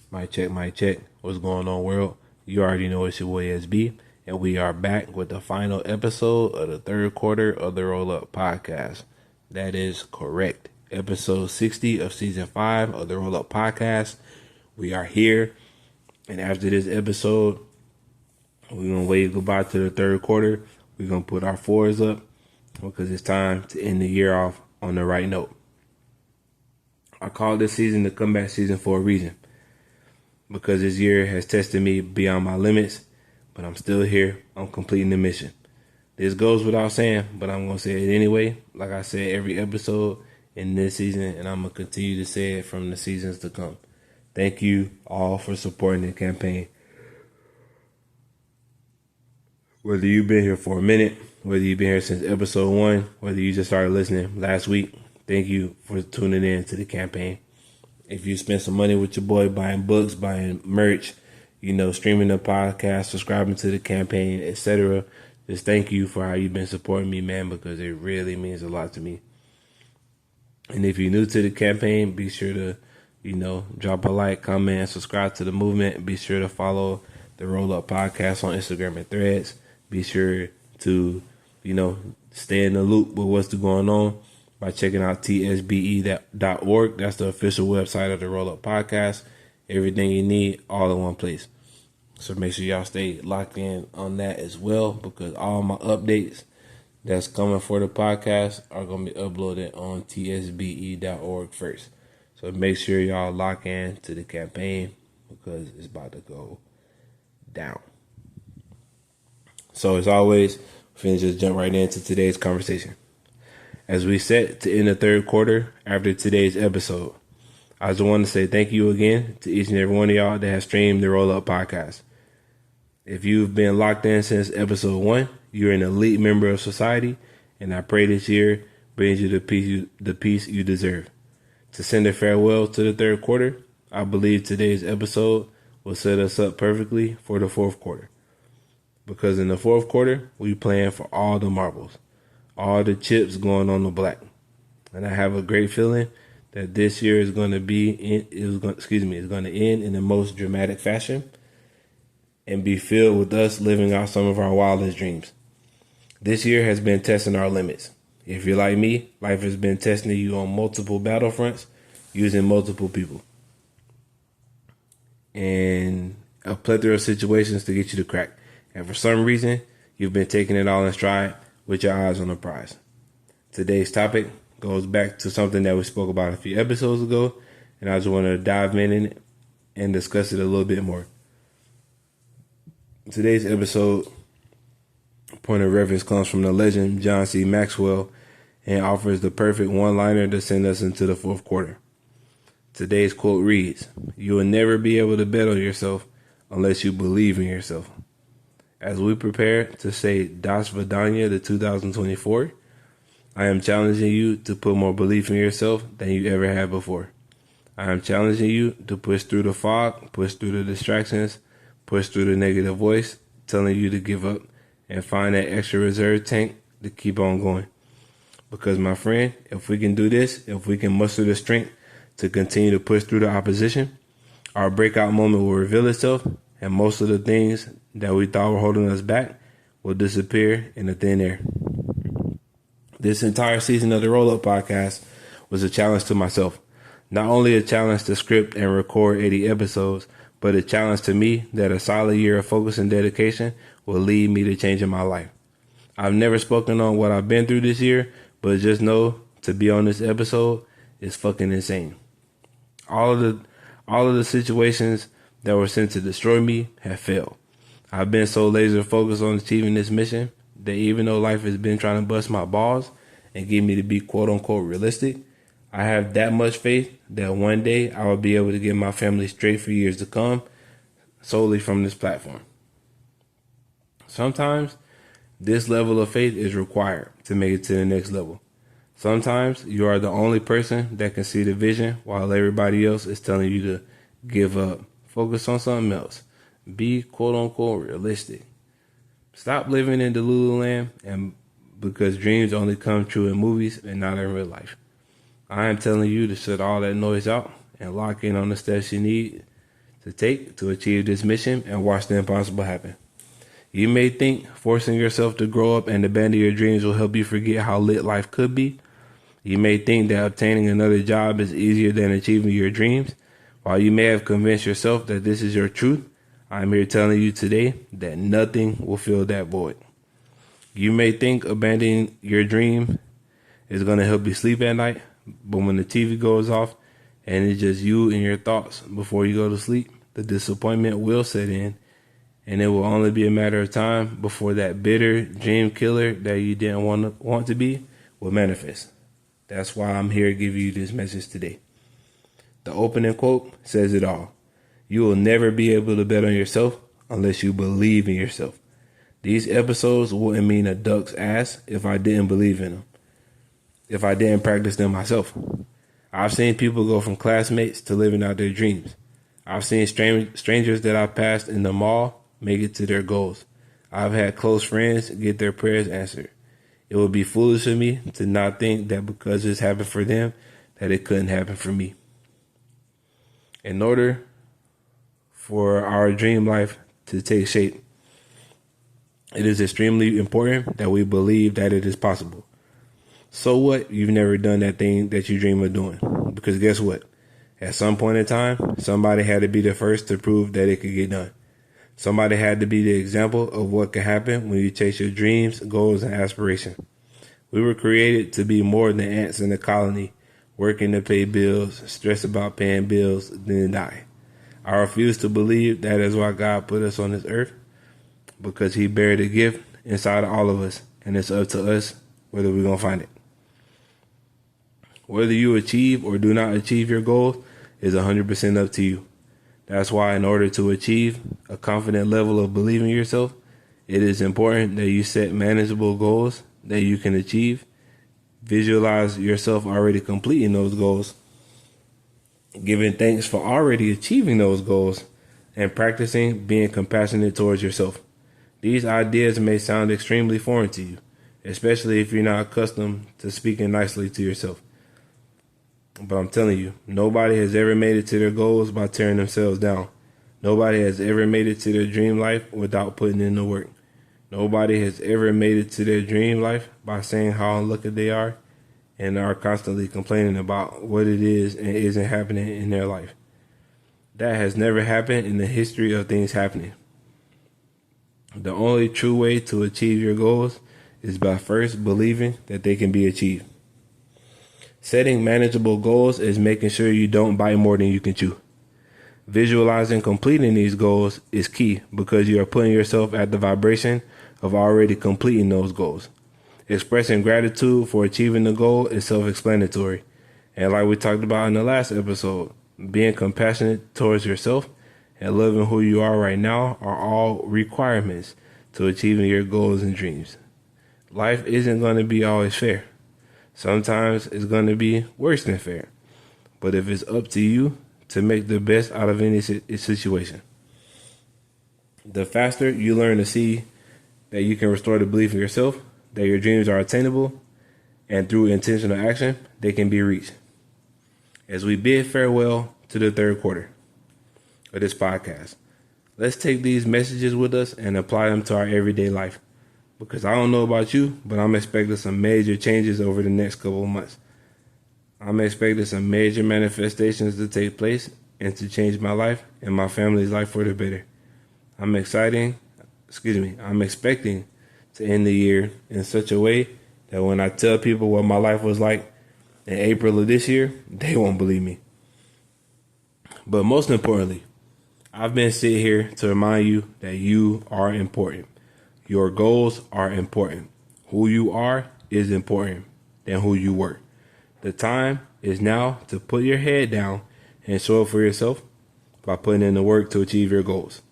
Mic check, mic check. What's going on, world? You already know it's your boy SB, and we are back with the final episode of the third quarter of the Roll Up Podcast. That is correct. Episode 60 of season 5 of the Roll Up Podcast. We are here, and after this episode, we're going to wave goodbye to the third quarter. We're going to put our fours up because it's time to end the year off on the right note. I call this season the comeback season for a reason. Because this year has tested me beyond my limits, but I'm still here. I'm completing the mission. This goes without saying, but I'm going to say it anyway. Like I said every episode in this season, and I'm going to continue to say it from the seasons to come. Thank you all for supporting the campaign. Whether you've been here for a minute, whether you've been here since episode 1, whether you just started listening last week, thank you for tuning in to the campaign. If you spend some money with your boy buying books, buying merch, streaming the podcast, subscribing to the campaign, etc., just thank you for how you've been supporting me, man, because it really means a lot to me. And if you're new to the campaign, be sure to, drop a like, comment, and subscribe to the movement. Be sure to follow the Roll Up Podcast on Instagram and Threads. Be sure to, stay in the loop with what's going on by checking out tsbe.org. That's the official website of the Roll Up Podcast. Everything you need, all in one place. So make sure y'all stay locked in on that as well, because all my updates that's coming for the podcast are going to be uploaded on tsbe.org first. So make sure y'all lock in to the campaign because it's about to go down. So as always, we're finna just jump right into today's conversation. As we set to end the third quarter after today's episode, I just want to say thank you again to each and every one of y'all that has streamed the Roll Up Podcast. If you've been locked in since episode 1, you're an elite member of society, and I pray this year brings you the peace you deserve. To send a farewell to the third quarter, I believe today's episode will set us up perfectly for the fourth quarter. Because in the fourth quarter, we plan for all the marbles. All the chips going on the black. And I have a great feeling that this year is going to end in the most dramatic fashion and be filled with us living out some of our wildest dreams. This year has been testing our limits. If you're like me, life has been testing you on multiple battlefronts using multiple people. And a plethora of situations to get you to crack. And for some reason, you've been taking it all in stride with your eyes on the prize. Today's topic goes back to something that we spoke about a few episodes ago, and I just want to dive in it and discuss it a little bit more. Today's episode point of reference comes from the legend John C. Maxwell and offers the perfect one-liner to send us into the fourth quarter. Today's quote reads, "You will never be able to bet on yourself unless you believe in yourself." As we prepare to say Das Vidania to 2024, I am challenging you to put more belief in yourself than you ever had before. I am challenging you to push through the fog, push through the distractions, push through the negative voice telling you to give up, and find that extra reserve tank to keep on going. Because, my friend, if we can do this, if we can muster the strength to continue to push through the opposition, our breakout moment will reveal itself, and most of the things that we thought were holding us back will disappear in the thin air. This entire season of the Roll Up Podcast was a challenge to myself. Not only a challenge to script and record 80 episodes, but a challenge to me that a solid year of focus and dedication will lead me to changing my life. I've never spoken on what I've been through this year, but just know to be on this episode is fucking insane. All of the situations that were sent to destroy me have failed. I've been so laser focused on achieving this mission that even though life has been trying to bust my balls and get me to be quote unquote realistic, I have that much faith that one day I will be able to get my family straight for years to come solely from this platform. Sometimes this level of faith is required to make it to the next level. Sometimes you are the only person that can see the vision while everybody else is telling you to give up. Focus on something else. Be quote unquote realistic. Stop living in Delulu and because dreams only come true in movies and not in real life. I am telling you to shut all that noise out and lock in on the steps you need to take to achieve this mission and watch the impossible happen. You may think forcing yourself to grow up and abandon your dreams will help you forget how lit life could be. You may think that obtaining another job is easier than achieving your dreams. While you may have convinced yourself that this is your truth, I'm here telling you today that nothing will fill that void. You may think abandoning your dream is going to help you sleep at night, but when the TV goes off and it's just you and your thoughts before you go to sleep, the disappointment will set in, and it will only be a matter of time before that bitter dream killer that you didn't want to be will manifest. That's why I'm here to give you this message today. The opening quote says it all. You will never be able to bet on yourself unless you believe in yourself. These episodes wouldn't mean a duck's ass if I didn't believe in them, if I didn't practice them myself. I've seen people go from classmates to living out their dreams. I've seen strangers that I passed in the mall make it to their goals. I've had close friends get their prayers answered. It would be foolish of me to not think that because this happened for them, that it couldn't happen for me. In order for our dream life to take shape, it is extremely important that we believe that it is possible. So what? You've never done that thing that you dream of doing. Because guess what? At some point in time, somebody had to be the first to prove that it could get done. Somebody had to be the example of what can happen when you chase your dreams, goals, and aspirations. We were created to be more than ants in a colony, working to pay bills, stressed about paying bills, then die. I refuse to believe that is why God put us on this earth, because he buried a gift inside of all of us, and it's up to us whether we're going to find it. Whether you achieve or do not achieve your goals is 100% up to you. That's why in order to achieve a confident level of believing in yourself, it is important that you set manageable goals that you can achieve, visualize yourself already completing those goals, giving thanks for already achieving those goals, and practicing being compassionate towards yourself. These ideas may sound extremely foreign to you, especially if you're not accustomed to speaking nicely to yourself. But I'm telling you, nobody has ever made it to their goals by tearing themselves down. Nobody has ever made it to their dream life without putting in the work. Nobody has ever made it to their dream life by saying how unlucky they are and are constantly complaining about what it is and isn't happening in their life. That has never happened in the history of things happening. The only true way to achieve your goals is by first believing that they can be achieved. Setting manageable goals is making sure you don't bite more than you can chew. Visualizing completing these goals is key because you are putting yourself at the vibration of already completing those goals. Expressing gratitude for achieving the goal is self-explanatory. And like we talked about in the last episode, being compassionate towards yourself and loving who you are right now are all requirements to achieving your goals and dreams. Life isn't going to be always fair. Sometimes it's going to be worse than fair. But if it's up to you to make the best out of any situation, the faster you learn to see that you can restore the belief in yourself, that your dreams are attainable, and through intentional action, they can be reached. As we bid farewell to the third quarter of this podcast, let's take these messages with us and apply them to our everyday life. Because I don't know about you, but I'm expecting some major changes over the next couple of months. I'm expecting some major manifestations to take place and to change my life and my family's life for the better. I'm expecting to end the year in such a way that when I tell people what my life was like in April of this year, they won't believe me. But most importantly, I've been sitting here to remind you that you are important. Your goals are important. Who you are is important than who you were. The time is now to put your head down and show up for yourself by putting in the work to achieve your goals.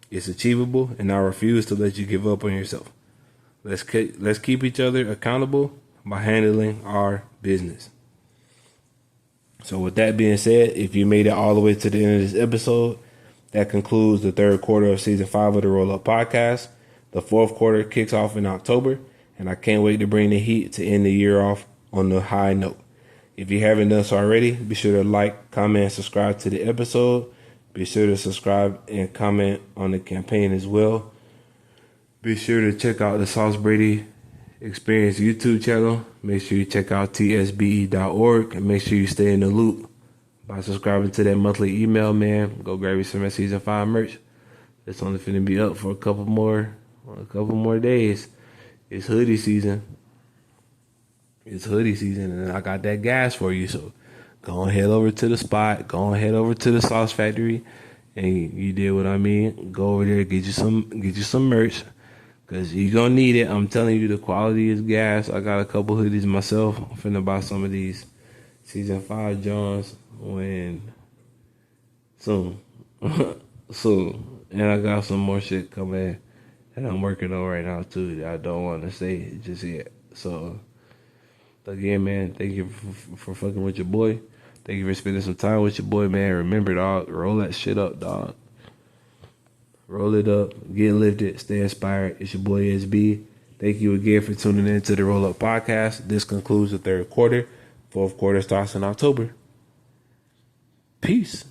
It's achievable, and I refuse to let you give up on yourself. Let's keep each other accountable by handling our business. So with that being said, if you made it all the way to the end of this episode, that concludes the third quarter of season 5 of the Roll Up Podcast. The fourth quarter kicks off in October, and I can't wait to bring the heat to end the year off on the high note. If you haven't done so already, be sure to like, comment, and subscribe to the episode Be sure to subscribe and comment on the campaign as well. Be sure to check out the Sauce Brady Experience YouTube channel. Make sure you check out tsbe.org and make sure you stay in the loop by subscribing to that monthly email, man. Go grab you some of Season 5 merch. It's only finna be up for a couple more days. It's hoodie season. And I got that gas for you. So go on, head over to the spot. Go on, head over to the Sauce Factory, and you did what I mean. Go over there, get you some merch, cause you gonna need it. I'm telling you, the quality is gas. I got a couple hoodies myself. I'm finna buy some of these Season 5 Johns soon. Soon. And I got some more shit coming that I'm working on right now too that I don't want to say just yet. So again, man, thank you for fucking with your boy. Thank you for spending some time with your boy, man. Remember, dog, roll that shit up, dog. Roll it up, get lifted, stay inspired. It's your boy SB. Thank you again for tuning in to the Roll Up Podcast. This concludes the third quarter. Fourth quarter starts in October. Peace.